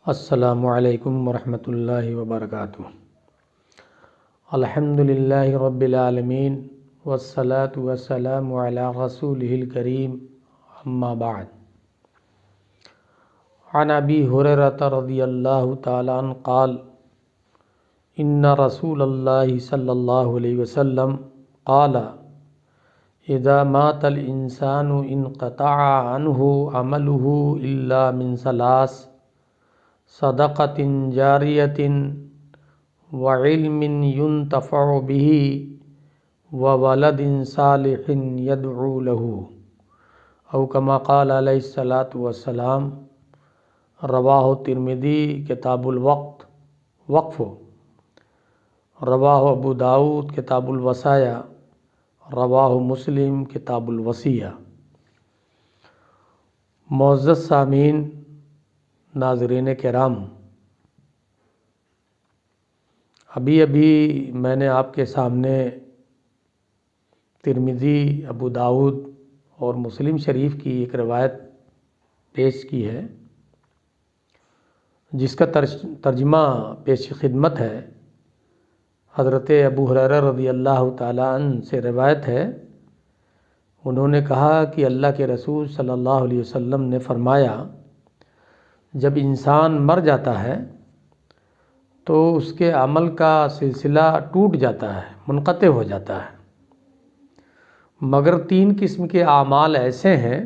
अस्सलामु अलैकुम वरहमतुल्लाहि वबरकातुहू। अल्हम्दुलिल्लाहि रब्बिल आलमीन वस्सलातु वस्सलामु अला रसूलिहिल करीम, अम्मा बाद। अन अबी हुरैरता रज़ियल्लाहु तआला अन्हु क़ाल इन्ना रसूलल्लाहि सल्लल्लाहु अलैहि वसल्लम क़ाल इज़ा मातल इंसानु इनक़तअ अन्हु अमलुहु इल्ला मिन सलास सदक़तिन जारियतिन व इल्मिन युन्तफ़अु बिही व वलदिन सालिहिन यदअू लहू औ कमा क़ाल अलैहिस्सलातु वस्सलाम। रवाहु तिर्मिज़ी किताबुल वक़्त वक़्फ़, रवाहु अबू दाऊद किताबुल वसाया, रवाहु मुस्लिम किताबुल वसिया। मुअज़्ज़ज़ सामीन, नाज़रीन किराम, अभी अभी मैंने आपके सामने तिर्मिज़ी, अबू दाऊद और मुस्लिम शरीफ की एक रवायत पेश की है, जिसका तर्जुमा पेश खिदमत है। हज़रत अबू हुरैरा रज़ियल्लाहु ताला अन्हु से रवायत है। उन्होंने कहा कि अल्लाह के रसूल सल्लल्लाहु अलैहि वसल्लम ने फरमाया, जब इंसान मर जाता है तो उसके अमल का सिलसिला टूट जाता है, मुनक़ते हो जाता है, मगर 3 किस्म के आमाल ऐसे हैं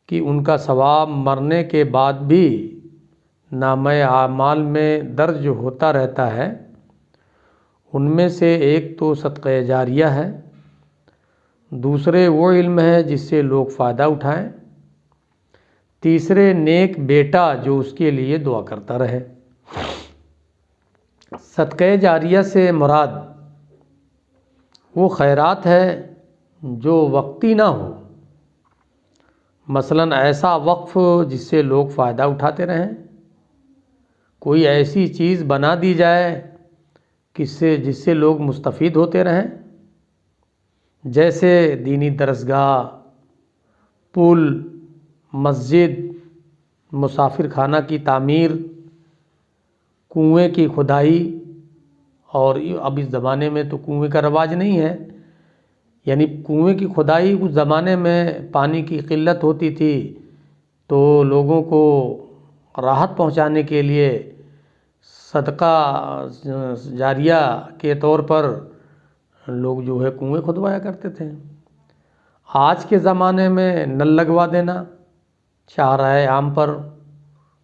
कि उनका सवाब मरने के बाद भी नामे आमाल में दर्ज होता रहता है। उनमें से एक तो सदक़ा जारिया है, दूसरे वो इल्म है जिससे लोग फ़ायदा उठाएं, तीसरे नेक बेटा जो उसके लिए दुआ करता रहे। सदक़ा जारिया से मुराद वो खैरात है जो वक्ती ना हो, मसलन ऐसा वक्फ़ जिससे लोग फ़ायदा उठाते रहें। कोई ऐसी चीज़ बना दी जाए जिससे लोग मुस्तफ़ीद होते रहें, जैसे दीनी दरसगाह, पुल, मस्जिद, मुसाफिर खाना की तामीर, कुएं की खुदाई। और अब इस ज़माने में तो कुएं का रवाज नहीं है, यानी कुएं की खुदाई उस ज़माने में पानी की किल्लत होती थी, तो लोगों को राहत पहुंचाने के लिए सदका जारिया के तौर पर लोग जो है कुएं खुदवाया करते थे। आज के ज़माने में नल लगवा देना, चौराहे आम पर,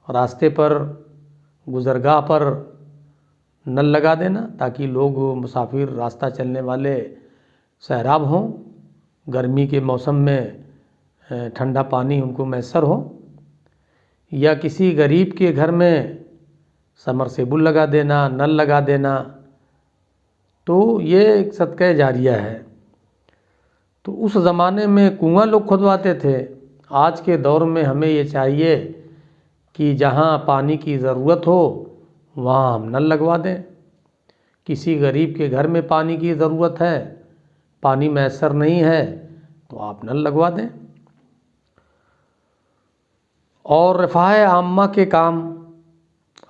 रास्ते पर, गुज़रगाह पर नल लगा देना ताकि लोग मुसाफिर, रास्ता चलने वाले सैराब हों, गर्मी के मौसम में ठंडा पानी उनको मैसर हो। या किसी गरीब के घर में समरसेबुल लगा देना, नल लगा देना, तो ये एक सदक़ा जारिया है। तो उस ज़माने में कुआं लोग खुदवाते थे। आज के दौर में हमें ये चाहिए कि जहाँ पानी की ज़रूरत हो वहाँ हम नल लगवा दें। किसी गरीब के घर में पानी की ज़रूरत है, पानी मैसर नहीं है, तो आप नल लगवा दें। और रफ़ाए आम्मा के काम,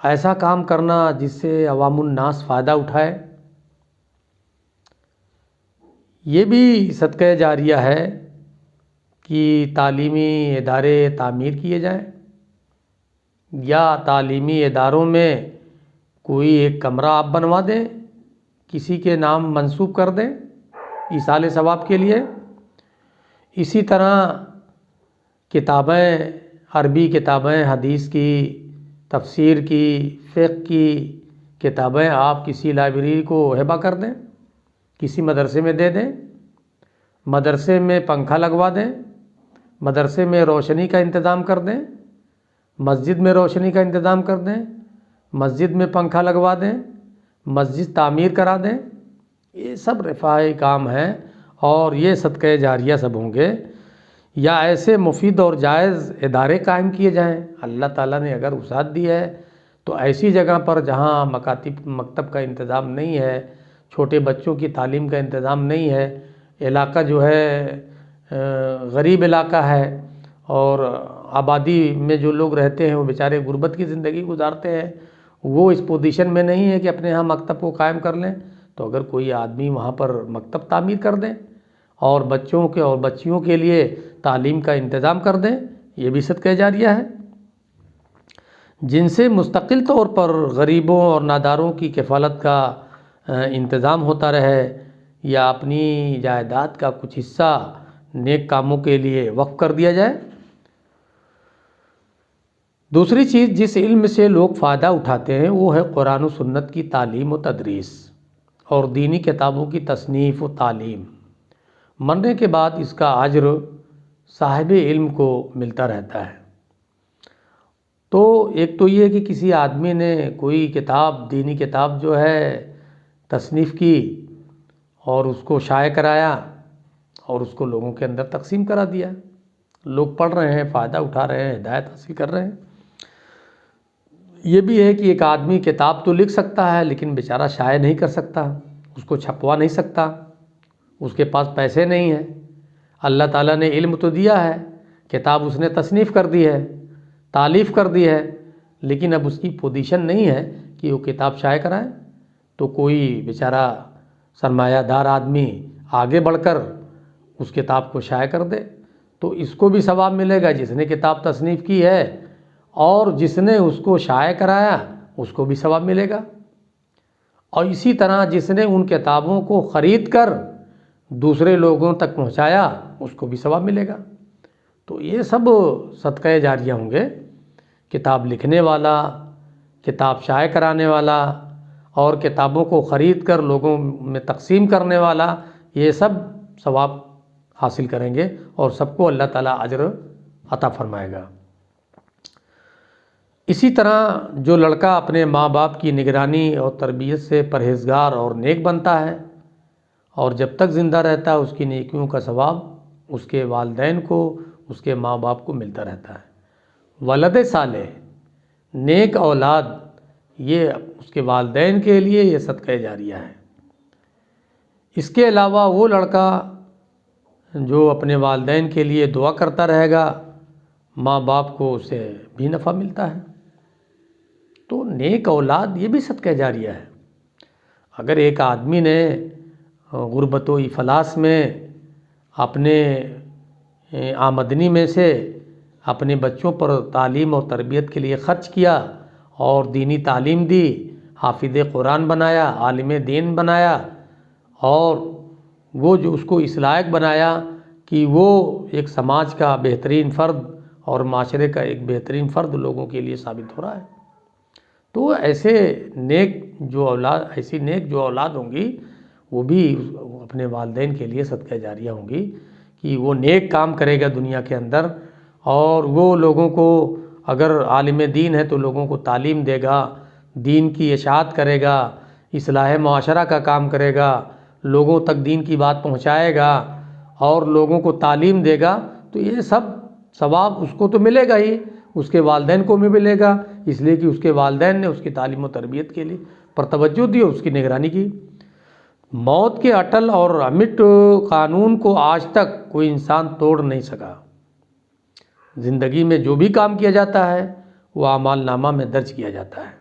ऐसा काम करना जिससे अवामुन्नास फ़ायदा उठाए, ये भी सदक़ा जारिया है कि तालीमी इदारे तामीर किए जाएं, या तालीमी इदारों में कोई एक कमरा आप बनवा दें, किसी के नाम मंसूब कर दें ईसाले सवाब के लिए। इसी तरह किताबें, अरबी किताबें, हदीस की, तफसीर की, फ़िक़्ह की किताबें आप किसी लाइब्रेरी को हिबा कर दें, किसी मदरसे में दे दें, मदरसे में पंखा लगवा दें, मदरसे में रोशनी का इंतज़ाम कर दें, मस्जिद में रोशनी का इंतज़ाम कर दें, मस्जिद में पंखा लगवा दें, मस्जिद तामीर करा दें। ये सब रफ़ाई काम हैं और ये सदक़ा जारिया सब होंगे। या ऐसे मुफीद और जायज़ इदारे कायम किए जाएं। अल्लाह ताला ने अगर वसाअत दी है तो ऐसी जगह पर जहाँ मकतब का इंतज़ाम नहीं है, छोटे बच्चों की तालीम का इंतज़ाम नहीं है, इलाका जो है गरीब इलाका है और आबादी में जो लोग रहते हैं वो बेचारे गुर्बत की ज़िंदगी गुजारते हैं, वो इस पोजीशन में नहीं है कि अपने यहाँ मकतब को कायम कर लें। तो अगर कोई आदमी वहाँ पर मकतब तामीर कर दें और बच्चों के और बच्चियों के लिए तालीम का इंतज़ाम कर दें, ये भी सदक़ा जारिया है, जिनसे मुस्तकिल तौर पर गरीबों और नादारों की किफ़ालत का इंतज़ाम होता रहे, या अपनी जायदाद का कुछ हिस्सा नेक कामों के लिए वक्फ़ कर दिया जाए। दूसरी चीज़ जिस इल्म से लोग फ़ायदा उठाते हैं वो है कुरान और सुन्नत की तालीम व तदरीस और दीनी किताबों की तसनीफ़ व तालीम। मरने के बाद इसका अज्र साहिब इल्म को मिलता रहता है। तो एक तो ये कि किसी आदमी ने कोई किताब, दीनी किताब जो है तसनीफ़ की और उसको शाये कराया और उसको लोगों के अंदर तकसीम करा दिया, लोग पढ़ रहे हैं, फ़ायदा उठा रहे हैं, हिदायत हासिल कर रहे हैं। ये भी है कि एक आदमी किताब तो लिख सकता है लेकिन बेचारा शाये नहीं कर सकता, उसको छपवा नहीं सकता, उसके पास पैसे नहीं हैं। अल्लाह ताला ने इल्म तो दिया है, किताब उसने तसनीफ़ कर दी है, तालीफ़ कर दी है, लेकिन अब उसकी पोजीशन नहीं है कि वो किताब शाये कराए। तो कोई बेचारा सरमायादार आदमी आगे बढ़कर उस किताब को शाये कर दे तो इसको भी सवाब मिलेगा, जिसने किताब तसनीफ़ की है, और जिसने उसको शाये कराया उसको भी सवाब मिलेगा। और इसी तरह जिसने उन किताबों को ख़रीद कर दूसरे लोगों तक पहुंचाया उसको भी सवाब मिलेगा। तो ये सब सदक़े जारिया होंगे, किताब लिखने वाला, किताब शाये कराने वाला और किताबों को ख़रीद कर लोगों में तकसीम करने वाला, ये सब सवाब हासिल करेंगे और सबको अल्लाह ताला अजर अता फरमाएगा। इसी तरह जो लड़का अपने माँ बाप की निगरानी और तरबियत से परहेज़गार और नेक बनता है और जब तक ज़िंदा रहता है उसकी नेकियों का सवाब उसके वालिदैन को, उसके माँ बाप को मिलता रहता है। वलद सालेह, नेक औलाद, ये उसके वालिदैन के लिए ये सदक़ा जारिया है। इसके अलावा वो लड़का जो अपने वालिदैन के लिए दुआ करता रहेगा, माँ बाप को उसे भी नफ़ा मिलता है। तो नेक औलाद ये भी सदक़ा जारिया है। अगर एक आदमी ने गुर्बत व इफलास में अपने आमदनी में से अपने बच्चों पर तालीम और तरबियत के लिए ख़र्च किया और दीनी तालीम दी, हाफिज़ कुरान बनाया, आलिम दीन बनाया और वो जो उसको इस लायक बनाया कि वो एक समाज का बेहतरीन फ़र्द और माशरे का एक बेहतरीन फ़र्द लोगों के लिए साबित हो रहा है, तो ऐसे नेक जो औलाद होंगी वो भी अपने वालिदैन के लिए सदक़ा जारिया होंगी कि वो नेक काम करेगा दुनिया के अंदर और वो लोगों को, अगर आलिम दीन है तो लोगों को तालीम देगा, दीन की इशाअत करेगा, इस्लाह मुआशरा का काम करेगा, लोगों तक दीन की बात पहुंचाएगा और लोगों को तालीम देगा। तो ये सब सवाब उसको तो मिलेगा ही, उसके वालिदैन को भी मिलेगा, इसलिए कि उसके वालिदैन ने उसकी तालीम और तरबियत के लिए पर तवज्जो दी और उसकी निगरानी की। मौत के अटल और अमिट कानून को आज तक कोई इंसान तोड़ नहीं सका। ज़िंदगी में जो भी काम किया जाता है वो आमाल नामा में दर्ज किया जाता है,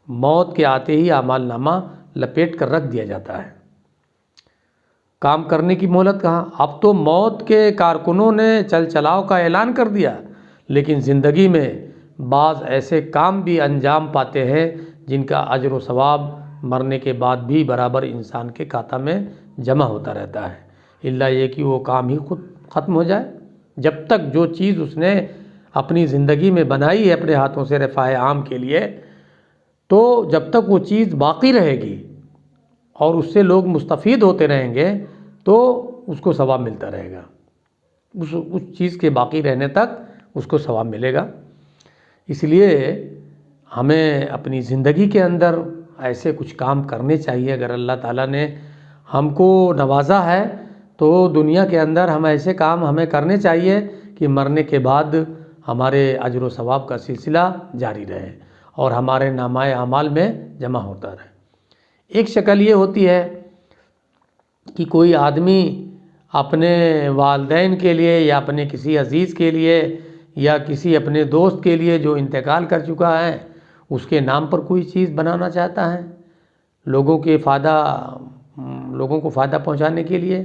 मौत के आते ही आमाल नामा लपेट कर रख दिया जाता है। काम करने की मोहलत कहाँ, अब तो मौत के कारकुनों ने चल चलाव का ऐलान कर दिया, लेकिन ज़िंदगी में बाज़ ऐसे काम भी अंजाम पाते हैं जिनका अजर व सवाब मरने के बाद भी बराबर इंसान के खाता में जमा होता रहता है, इल्ला ये कि वो काम ही खुद ख़त्म हो जाए। जब तक जो चीज़ उसने अपनी ज़िंदगी में बनाई है अपने हाथों से रफ़ाए आम के लिए, तो जब तक वो चीज़ बाक़ी रहेगी और उससे लोग मुस्तफ़ीद होते रहेंगे तो उसको सवाब मिलता रहेगा, उस चीज़ के बाक़ी रहने तक उसको सवाब मिलेगा। इसलिए हमें अपनी ज़िंदगी के अंदर ऐसे कुछ काम करने चाहिए। अगर अल्लाह ताला ने हमको नवाजा है तो दुनिया के अंदर हम ऐसे काम हमें करने चाहिए कि मरने के बाद हमारे अजर व सवाब का सिलसिला जारी रहे और हमारे नामाए अमाल में जमा होता रहे। एक शक्ल ये होती है कि कोई आदमी अपने वालिदैन के लिए या अपने किसी अज़ीज़ के लिए या किसी अपने दोस्त के लिए जो इंतकाल कर चुका है उसके नाम पर कोई चीज़ बनाना चाहता है, लोगों को फ़ायदा पहुंचाने के लिए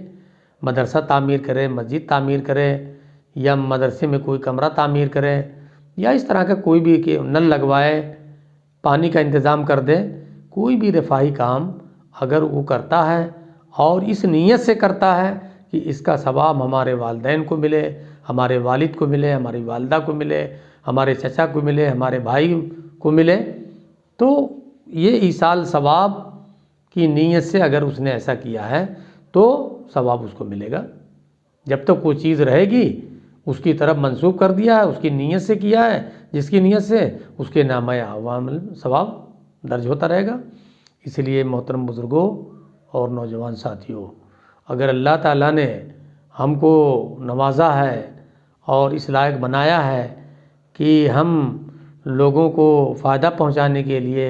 मदरसा तामीर करे, मस्जिद तामीर करे, या मदरसे में कोई कमरा तामीर करे, या इस तरह का कोई भी कि नल लगवाए, पानी का इंतज़ाम कर दे, कोई भी रफ़ाही काम अगर वो करता है और इस नीयत से करता है कि इसका सवाब हमारे वालिदैन को मिले, हमारे वालिद को मिले, हमारी वालिदा को मिले, हमारे चचा को मिले, हमारे भाई को मिले, तो ये ईसाल सवाब की नीयत से अगर उसने ऐसा किया है तो सवाब उसको मिलेगा। जब तक कोई चीज़ रहेगी उसकी तरफ मंसूब कर दिया है, उसकी नीयत से किया है, जिसकी नीयत से उसके नामे अवाम सवाब दर्ज होता रहेगा। इसलिए मोहतरम बुज़ुर्गों और नौजवान साथियों, अगर अल्लाह ताला ने हमको नवाजा है और इस लायक बनाया है कि हम लोगों को फ़ायदा पहुंचाने के लिए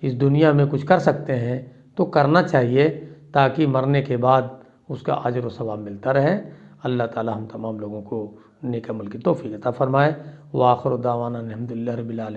इस दुनिया में कुछ कर सकते हैं तो करना चाहिए, ताकि मरने के बाद उसका अजर व सवाब मिलता रहे। अल्लाह ताला हम तमाम लोगों को नेक अमल की तौफीक अता फ़रमाए। व आखिर दावाना अल्हम्दुलिल्लाहि रब्बिल आलमीन।